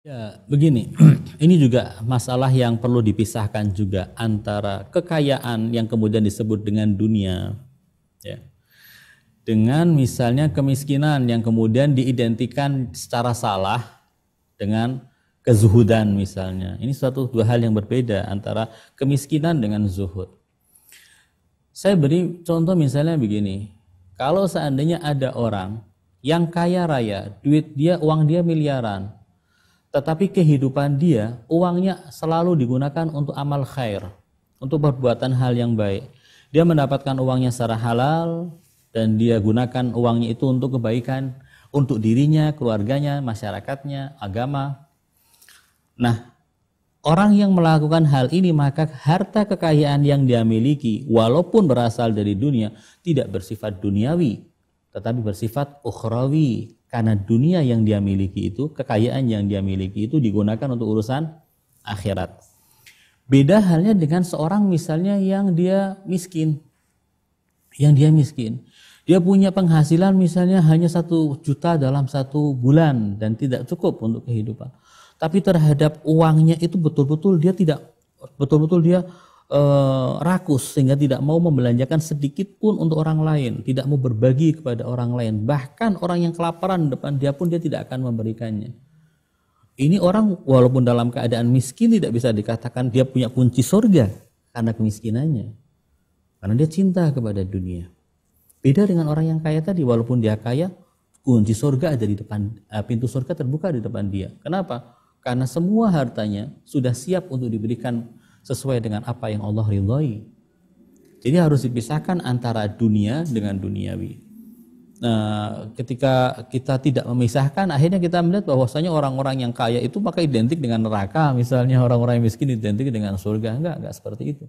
Ya, begini, ini juga masalah yang perlu dipisahkan juga antara kekayaan yang kemudian disebut dengan dunia, ya, dengan misalnya kemiskinan yang kemudian diidentikan secara salah dengan kezuhudan misalnya. Ini suatu dua hal yang berbeda antara kemiskinan dengan zuhud. Saya beri contoh misalnya begini, kalau seandainya ada orang yang kaya raya, uang dia miliaran, tetapi kehidupan dia, uangnya selalu digunakan untuk amal khair, untuk perbuatan hal yang baik. Dia mendapatkan uangnya secara halal, dan dia gunakan uangnya itu untuk kebaikan, untuk dirinya, keluarganya, masyarakatnya, agama. Nah, orang yang melakukan hal ini, maka harta kekayaan yang dia miliki, walaupun berasal dari dunia, tidak bersifat duniawi, tetapi bersifat ukhrawi. Karena dunia yang dia miliki itu, kekayaan yang dia miliki itu digunakan untuk urusan akhirat. Beda halnya dengan seorang misalnya yang dia miskin. Dia punya penghasilan misalnya hanya 1 juta dalam 1 bulan dan tidak cukup untuk kehidupan. Tapi terhadap uangnya itu betul-betul dia rakus, sehingga tidak mau membelanjakan sedikit pun untuk orang lain, tidak mau berbagi kepada orang lain, bahkan orang yang kelaparan depan dia pun dia tidak akan memberikannya. Ini orang walaupun dalam keadaan miskin tidak bisa dikatakan dia punya kunci surga karena kemiskinannya, karena dia cinta kepada dunia. Beda dengan orang yang kaya tadi, walaupun dia kaya, kunci surga ada di depan, pintu surga terbuka di depan dia. Kenapa? Karena semua hartanya sudah siap untuk diberikan sesuai dengan apa yang Allah ridhai. Jadi harus dipisahkan antara dunia dengan duniawi. Nah, ketika kita tidak memisahkan, akhirnya kita melihat bahwasanya orang-orang yang kaya itu maka identik dengan neraka, misalnya orang-orang yang miskin identik dengan surga. Enggak seperti itu.